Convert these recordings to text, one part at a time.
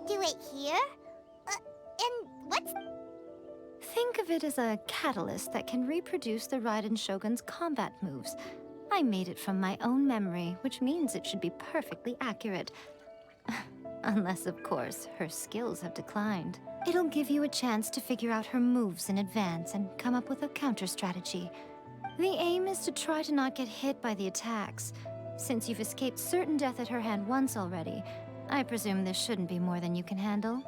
Do it here? And what's... Think of it as a catalyst that can reproduce the Raiden Shogun's combat moves. I made it from my own memory, which means it should be perfectly accurate. Unless, of course, her skills have declined. It'll give you a chance to figure out her moves in advance and come up with a counter strategy. The aim is to try to not get hit by the attacks. Since you've escaped certain death at her hand once already, I presume this shouldn't be more than you can handle.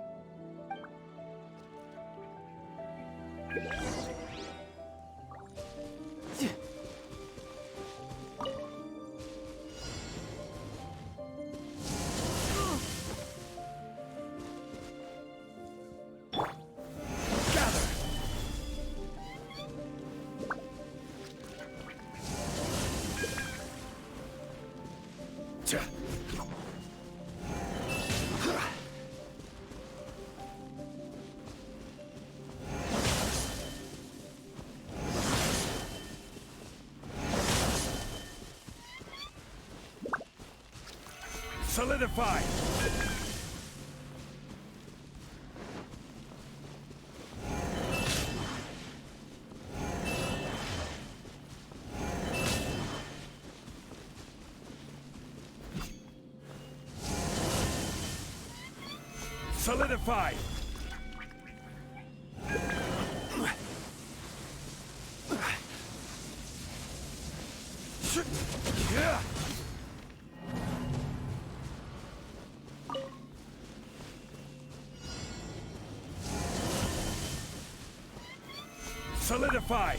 Solidify! Solidify! Yeah! Solidify!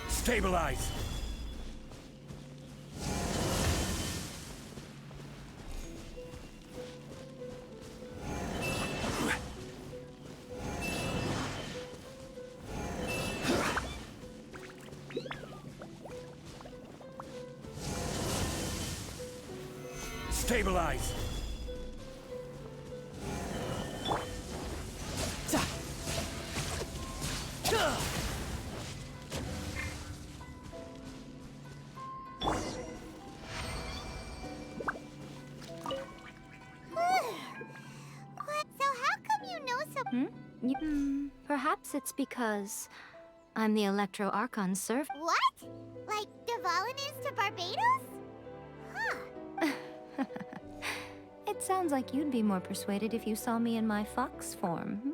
Stabilize! Stabilize! Perhaps it's because I'm the Electro Archon servant. What? Like Devalin is to Barbados? Huh. It sounds like you'd be more persuaded if you saw me in my fox form.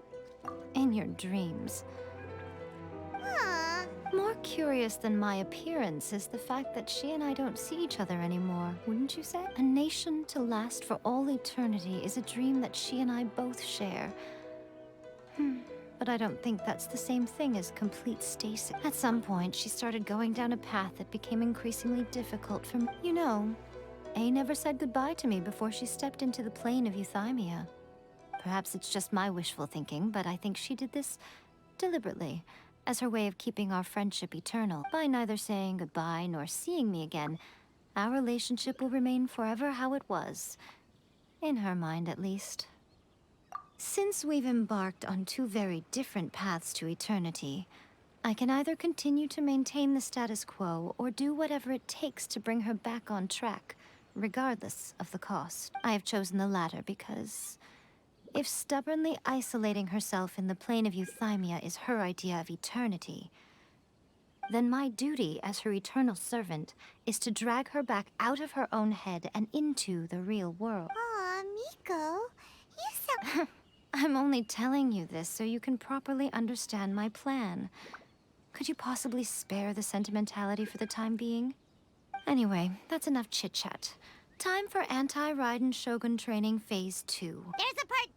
In your dreams. Huh. More curious than my appearance is the fact that she and I don't see each other anymore, wouldn't you say? A nation to last for all eternity is a dream that she and I both share. But I don't think that's the same thing as complete stasis. At some point, she started going down a path that became increasingly difficult for me. You know, A never said goodbye to me before she stepped into the plane of euthymia. Perhaps it's just my wishful thinking, but I think she did this deliberately, as her way of keeping our friendship eternal. By neither saying goodbye nor seeing me again, our relationship will remain forever how it was. In her mind, at least. Since we've embarked on two very different paths to eternity, I can either continue to maintain the status quo or do whatever it takes to bring her back on track, regardless of the cost. I have chosen the latter because if stubbornly isolating herself in the plane of euthymia is her idea of eternity, then my duty as her eternal servant is to drag her back out of her own head and into the real world. Aw, Miko, you sound... I'm only telling you this so you can properly understand my plan. Could you possibly spare the sentimentality for the time being? Anyway, that's enough chit-chat. Time for Anti-Raiden Shogun Training Phase 2. There's a part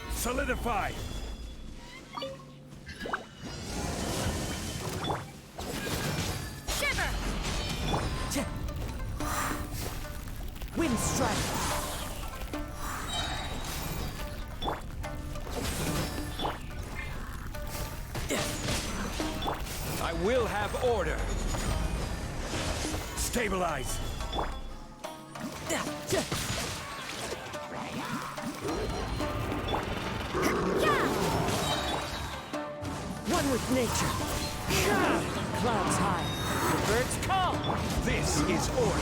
2? Solidify! Shiver! Wind strike! have order. Stabilize. One with nature. Clouds high. The birds call. This is order.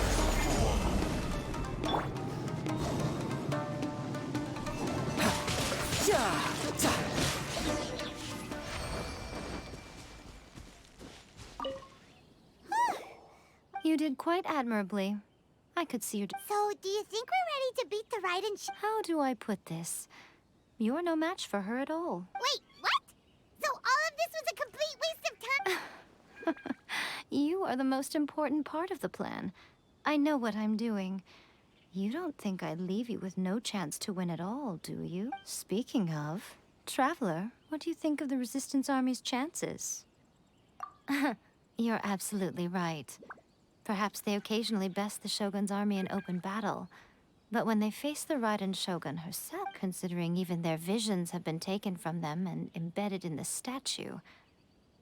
You did quite admirably. I could see your... So, do you think we're ready to beat the Raiden? How do I put this? You're no match for her at all. Wait, what? So all of this was a complete waste of time? You are the most important part of the plan. I know what I'm doing. You don't think I'd leave you with no chance to win at all, do you? Speaking of, Traveler, what do you think of the Resistance Army's chances? You're absolutely right. Perhaps they occasionally best the Shogun's army in open battle. But when they face the Raiden Shogun herself, considering even their visions have been taken from them and embedded in the statue,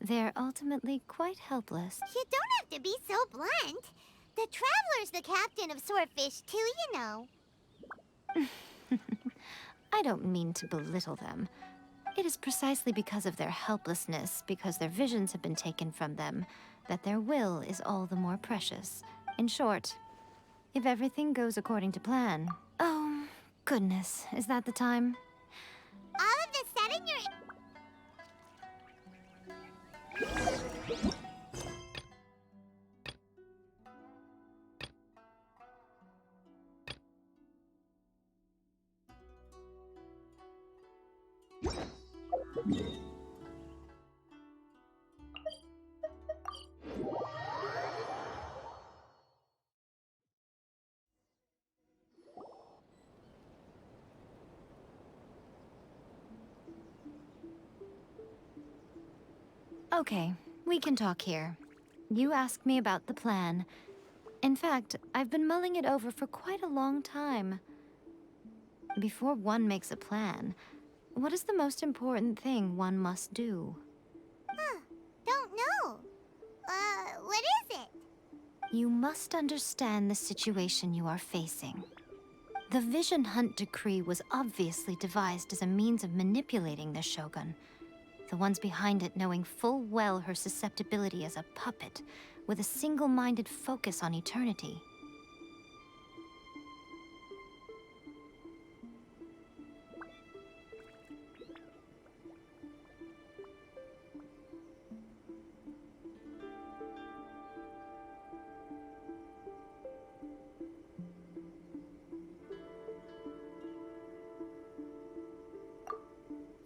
they're ultimately quite helpless. You don't have to be so blunt. The Traveler's the captain of Swordfish too, you know. I don't mean to belittle them. It is precisely because of their helplessness, because their visions have been taken from them, that their will is all the more precious. In short, if everything goes according to plan... Oh, goodness, is that the time? All of the sudden you're... Okay, we can talk here. You asked me about the plan. In fact, I've been mulling it over for quite a long time. Before one makes a plan, what is the most important thing one must do? Don't know. What is it? You must understand the situation you are facing. The Vision Hunt Decree was obviously devised as a means of manipulating the Shogun. The ones behind it knowing full well her susceptibility as a puppet, with a single-minded focus on eternity.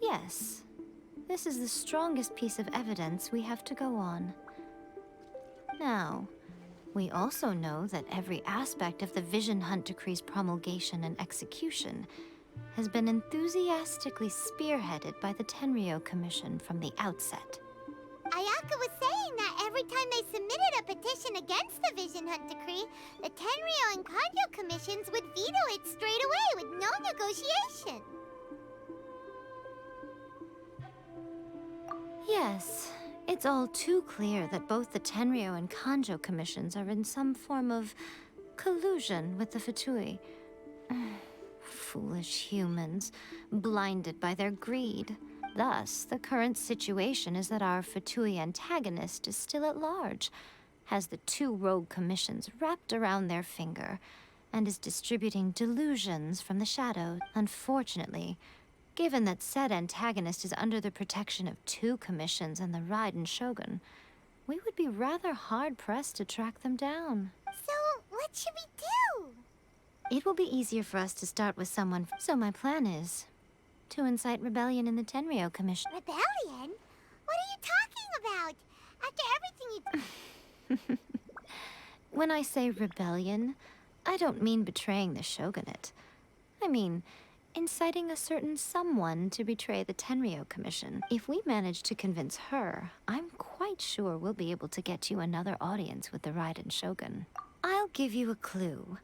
Yes. This is the strongest piece of evidence we have to go on. Now, we also know that every aspect of the Vision Hunt Decree's promulgation and execution has been enthusiastically spearheaded by the Tenryou Commission from the outset. Ayaka was saying that every time they submitted a petition against the Vision Hunt Decree, the Tenryou and Kanjo commissions would veto it straight away with no negotiation. Yes, it's all too clear that both the Tenryou and Kanjo commissions are in some form of collusion with the Fatui. Foolish humans, blinded by their greed. Thus, the current situation is that our Fatui antagonist is still at large, has the two rogue commissions wrapped around their finger, and is distributing delusions from the shadow. Unfortunately, given that said antagonist is under the protection of two commissions and the Raiden Shogun, we would be rather hard-pressed to track them down. So, what should we do? It will be easier for us to start with someone. So my plan is to incite rebellion in the Tenryou Commission. Rebellion? What are you talking about? After everything you... When I say rebellion, I don't mean betraying the shogunate. I mean inciting a certain someone to betray the Tenryou Commission. If we manage to convince her, I'm quite sure we'll be able to get you another audience with the Raiden Shogun. I'll give you a clue.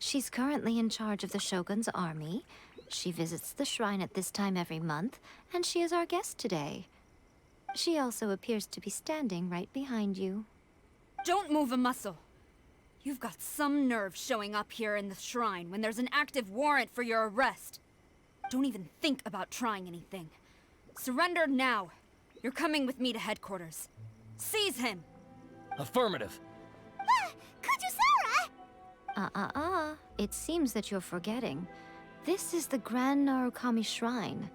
She's currently in charge of the Shogun's army. She visits the shrine at this time every month, and she is our guest today. She also appears to be standing right behind you. Don't move a muscle. You've got some nerve showing up here in the shrine when there's an active warrant for your arrest. Don't even think about trying anything. Surrender now. You're coming with me to headquarters. Seize him! Affirmative. Kujusara! It seems that you're forgetting. This is the Grand Narukami Shrine.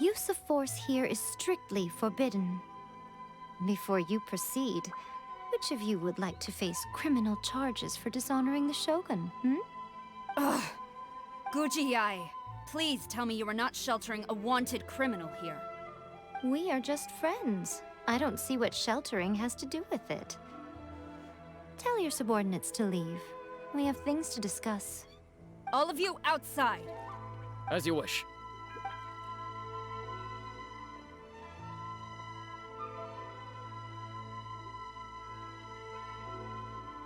Use of force here is strictly forbidden. Before you proceed, which of you would like to face criminal charges for dishonoring the Shogun, Ugh. Guji-ai, please tell me you are not sheltering a wanted criminal here. We are just friends. I don't see what sheltering has to do with it. Tell your subordinates to leave. We have things to discuss. All of you outside! As you wish.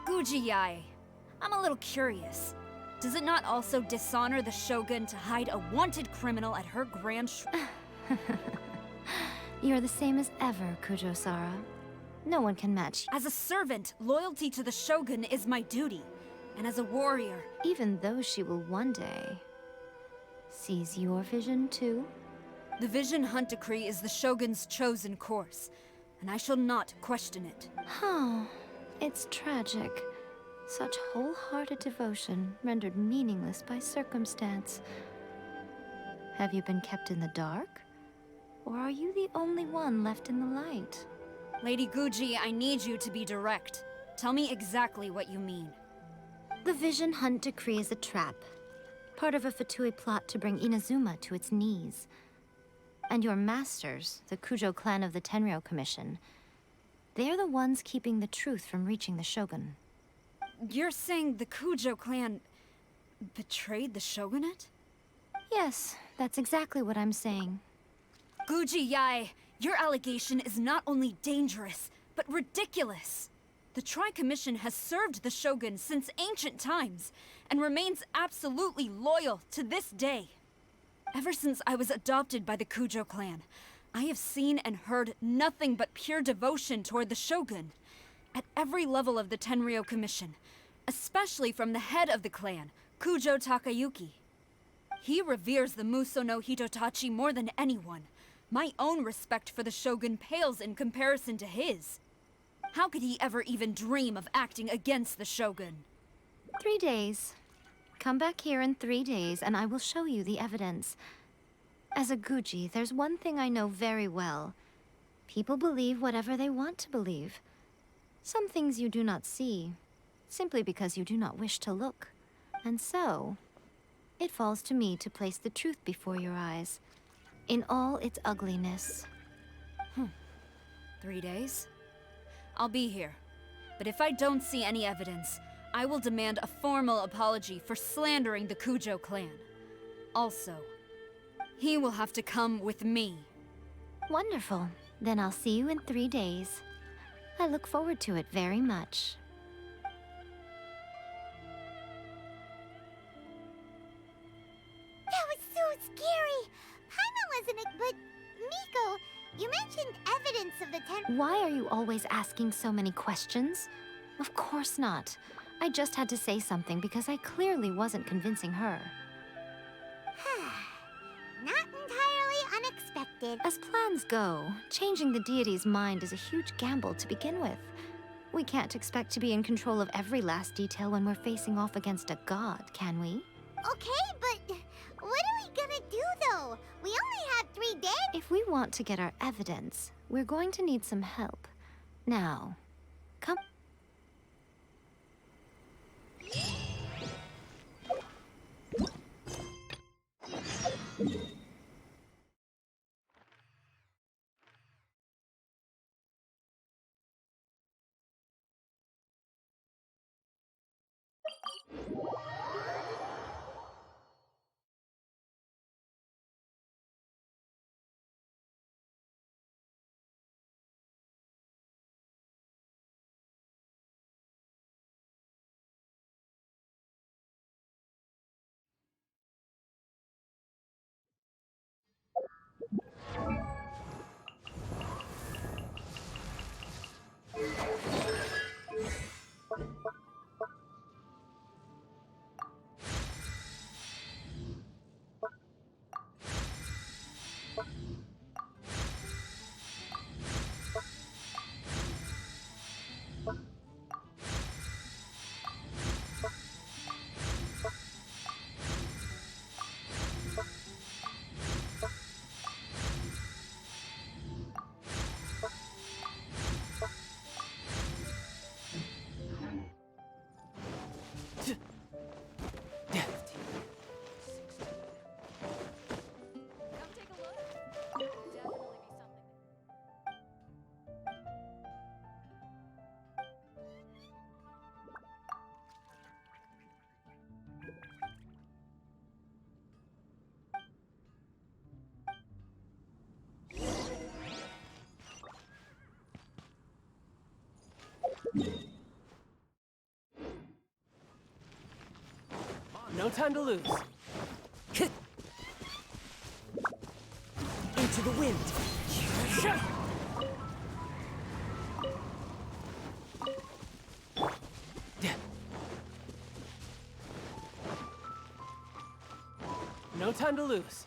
Guji-ai, I'm a little curious. Does it not also dishonor the Shogun to hide a wanted criminal at her grand You're the same as ever, Kujo-Sara. No one can match you. As a servant, loyalty to the Shogun is my duty. And as a warrior... Even though she will one day seize your vision too. The Vision Hunt Decree is the Shogun's chosen course, and I shall not question it. Oh, it's tragic. Such wholehearted devotion rendered meaningless by circumstance. Have you been kept in the dark? Or are you the only one left in the light? Lady Guji, I need you to be direct. Tell me exactly what you mean. The Vision Hunt Decree is a trap. Part of a Fatui plot to bring Inazuma to its knees. And your masters, the Kujo clan of the Tenryou Commission, they're the ones keeping the truth from reaching the Shogun. You're saying the Kujo clan betrayed the Shogunate? Yes, that's exactly what I'm saying. Guji-ai, your allegation is not only dangerous, but ridiculous. The Tri-Commission has served the Shogun since ancient times, and remains absolutely loyal to this day. Ever since I was adopted by the Kujo clan, I have seen and heard nothing but pure devotion toward the Shogun. At every level of the Tenryou Commission, especially from the head of the clan, Kujo Takayuki. He reveres the Muso no Hitotachi more than anyone. My own respect for the Shogun pales in comparison to his. How could he ever even dream of acting against the Shogun? 3 days. Come back here in 3 days and I will show you the evidence. As a Guji, there's one thing I know very well. People believe whatever they want to believe. Some things you do not see, simply because you do not wish to look. And so, it falls to me to place the truth before your eyes, in all its ugliness. 3 days? I'll be here. But if I don't see any evidence, I will demand a formal apology for slandering the Kujo clan. Also, he will have to come with me. Wonderful. Then I'll see you in 3 days. I look forward to it very much. That was so scary! Paimon wasn't it, but... Miko, you mentioned evidence of the Why are you always asking so many questions? Of course not. I just had to say something because I clearly wasn't convincing her. Not entirely unexpected. As plans go, changing the deity's mind is a huge gamble to begin with. We can't expect to be in control of every last detail when we're facing off against a god, can we? Okay, but what are we gonna do though? We only have 3 days. If we want to get our evidence, we're going to need some help. Now, come. No time to lose. Into the wind. No time to lose.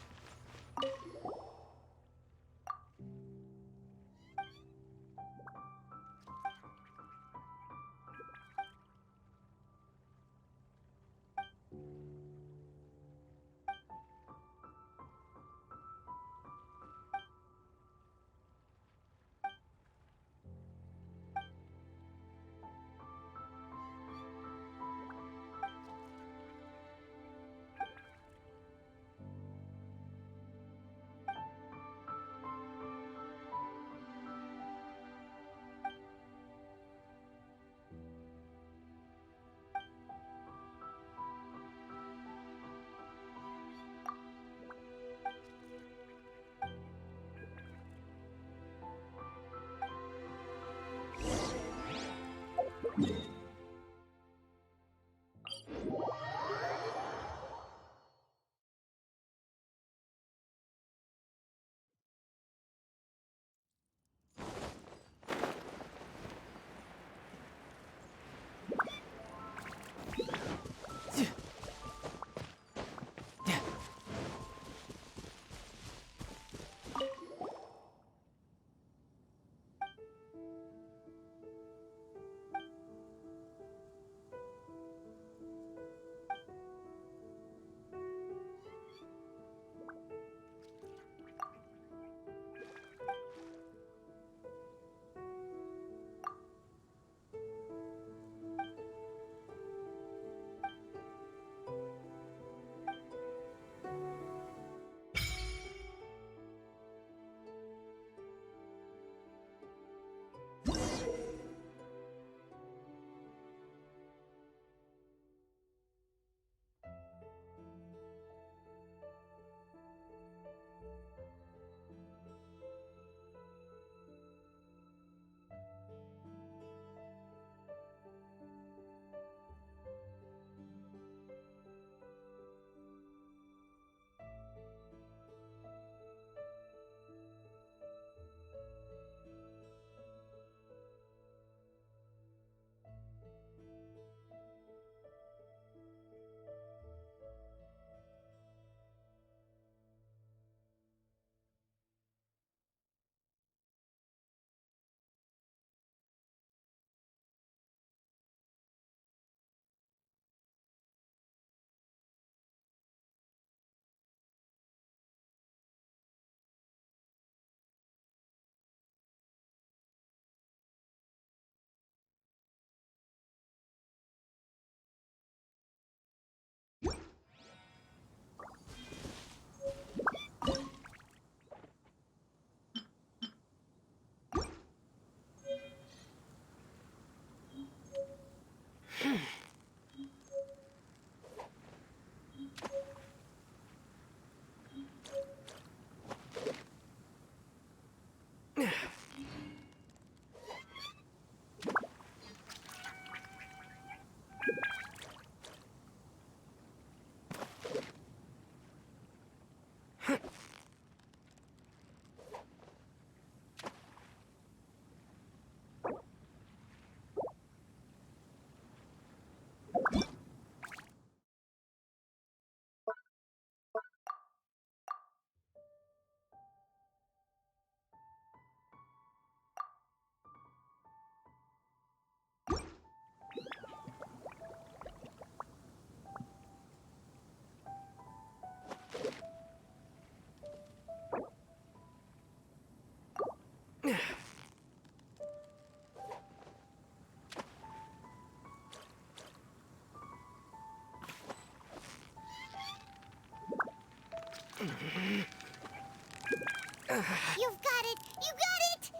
You've got it! You got it!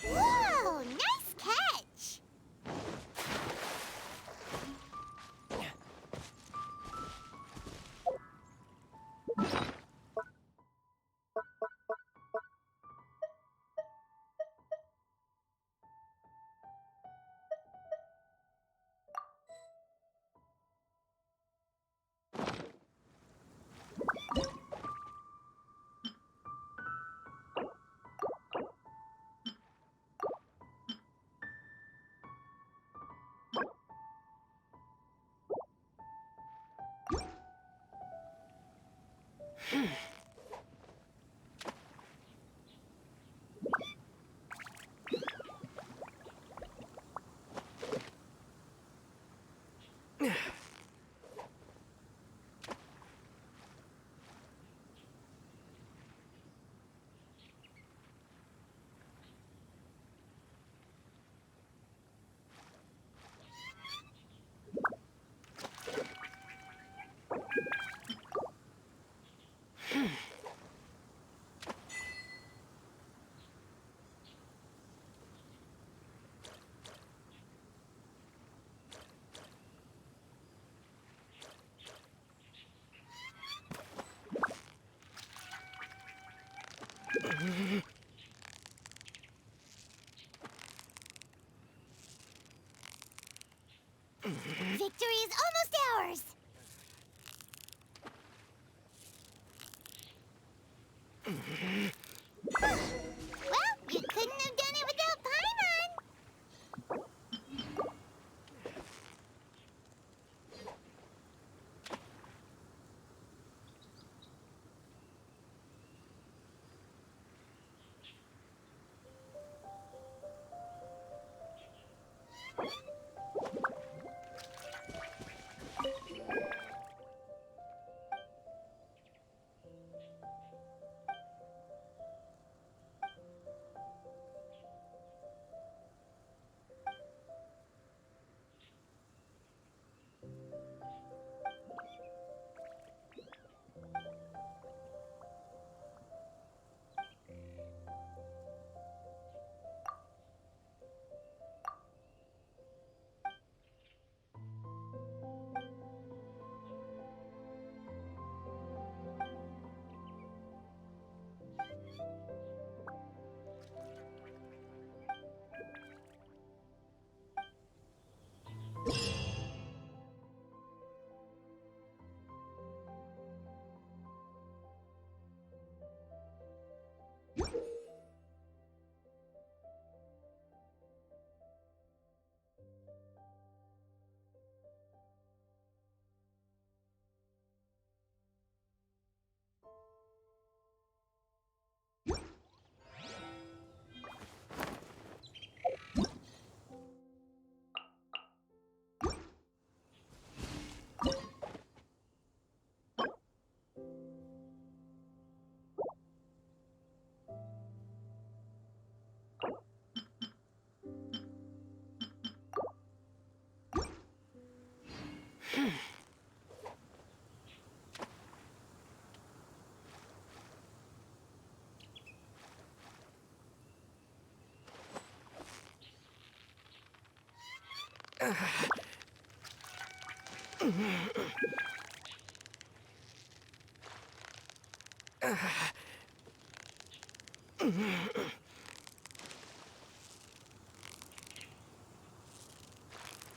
Whoa! Nice catch! is almost ours! Well, you couldn't have done it without Paimon!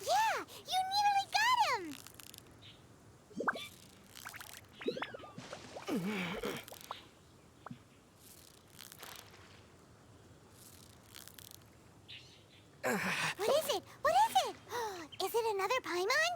Yeah, you nearly got him! What is it? What is it? Is it another Paimon?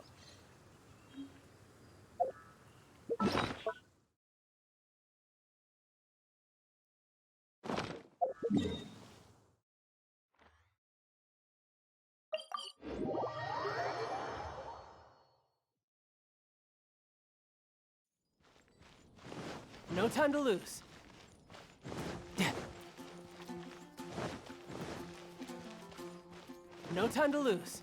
No time to lose. No time to lose.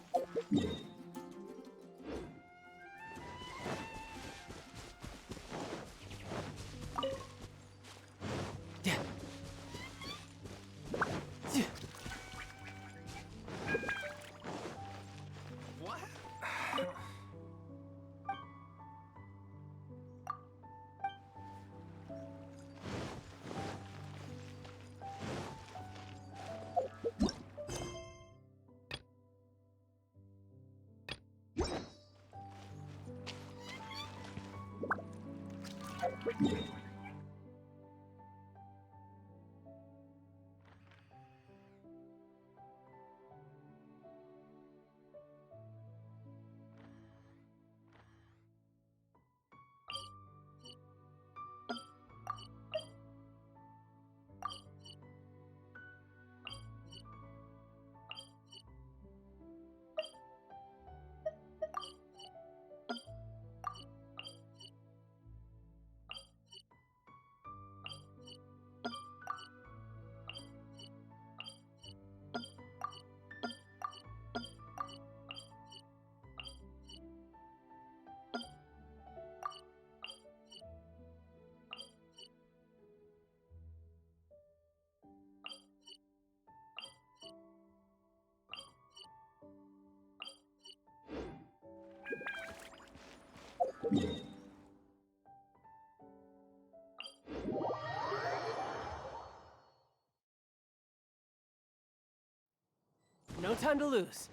No time to lose.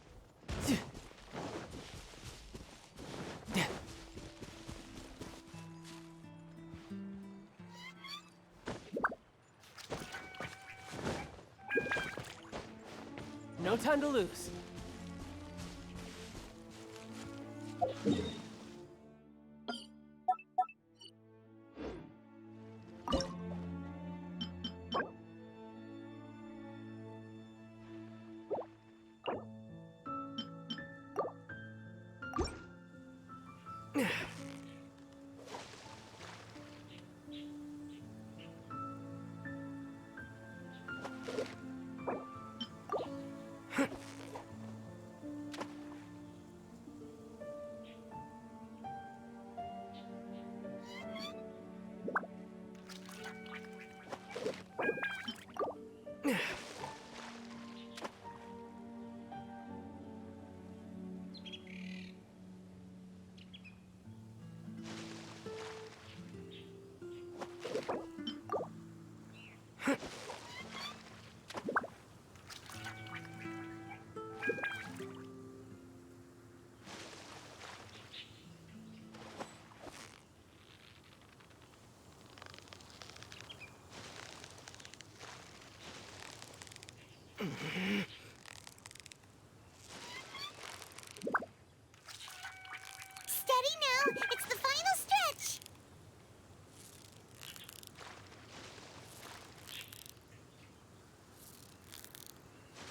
No time to lose. Steady now! It's the final stretch!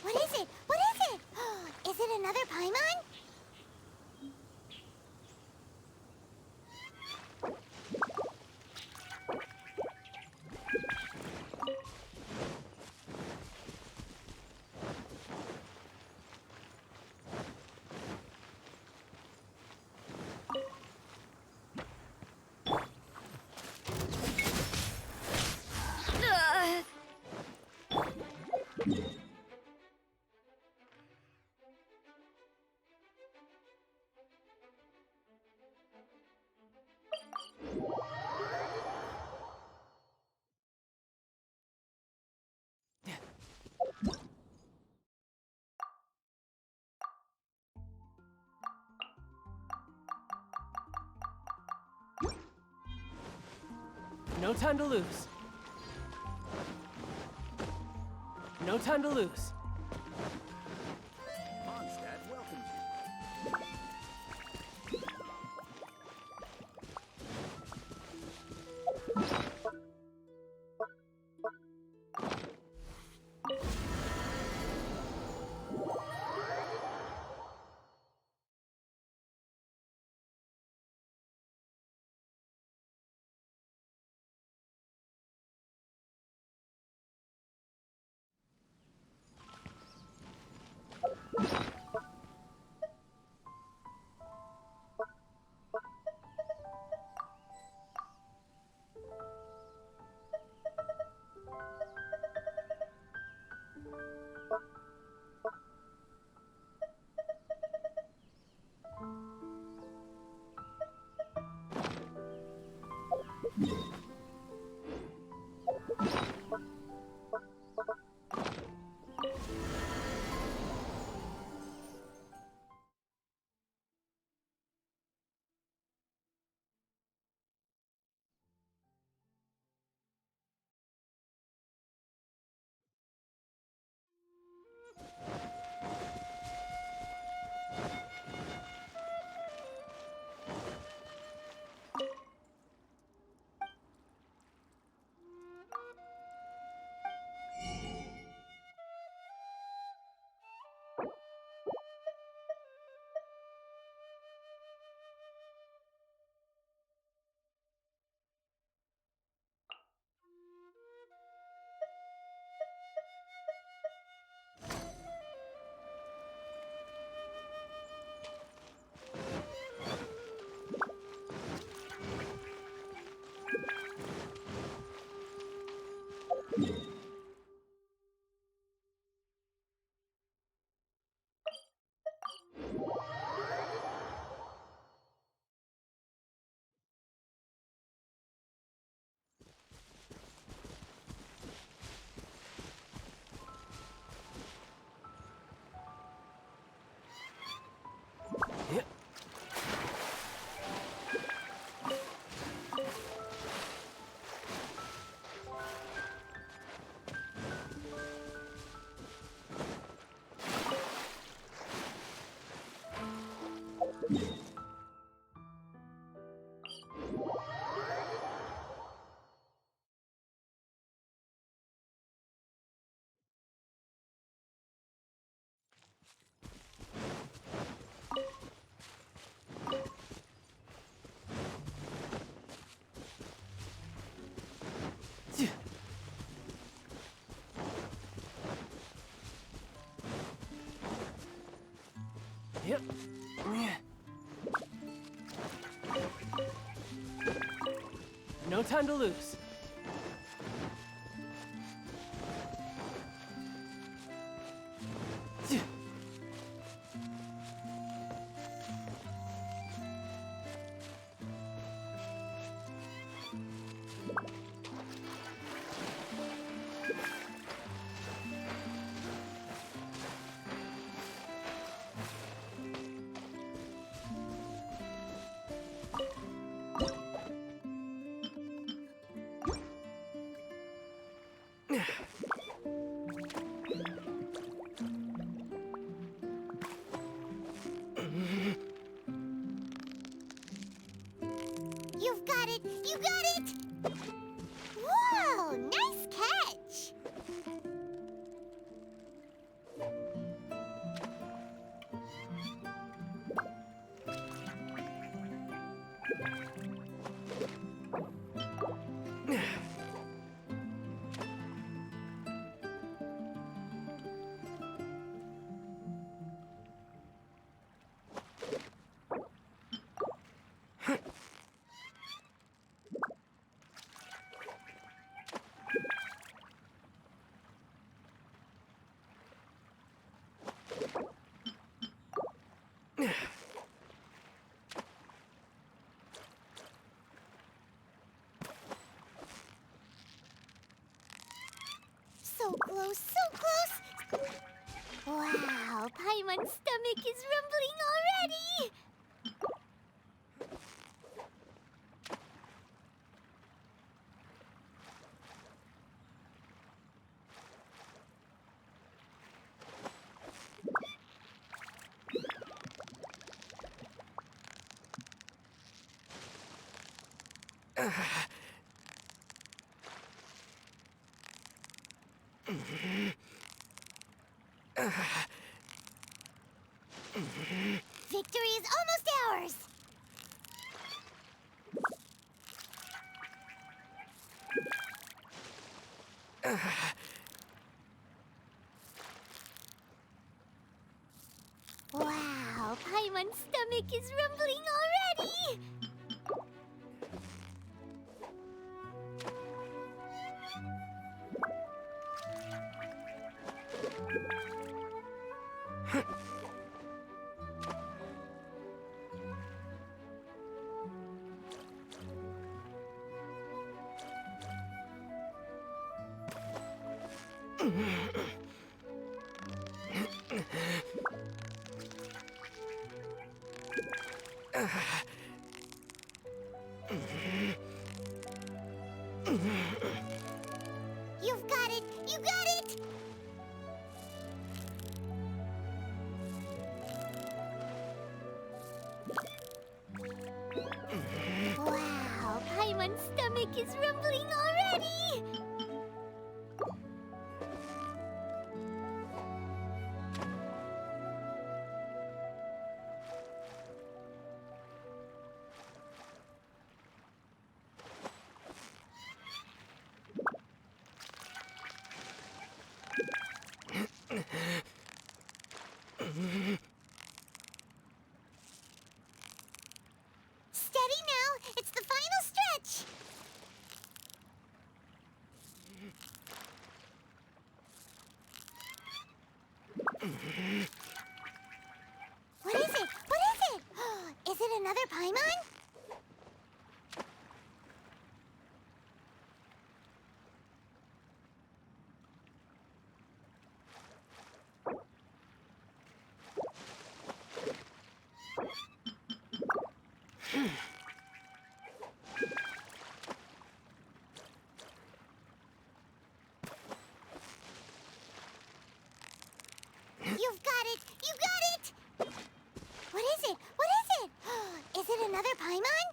What is it? What is it? Is it another Paimon? No time to lose. No time to lose. Mondstadt welcomes No time to lose. You've got it! You got it! Whoa! Nice catch! So close, so close! Wow, Paimon's stomach is rumbling already! Victory is almost ours! Wow, Paimon's stomach is rumbling already! You've got it! You got it! Wow, Paimon's stomach is rumbling already! Steady now! It's the final stretch! What is it? What is it? Is it another Paimon? You've got it! You got it! What is it? What is it? Is it another Paimon?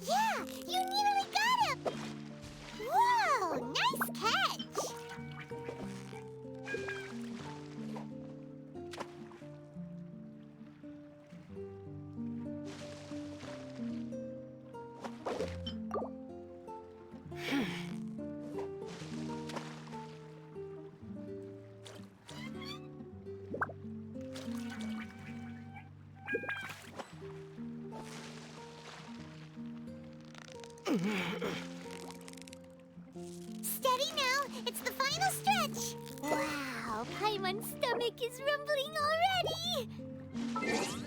Yeah! You nearly got him! Whoa! Nice catch! Steady now. It's the final stretch. Wow, Paimon's stomach is rumbling already.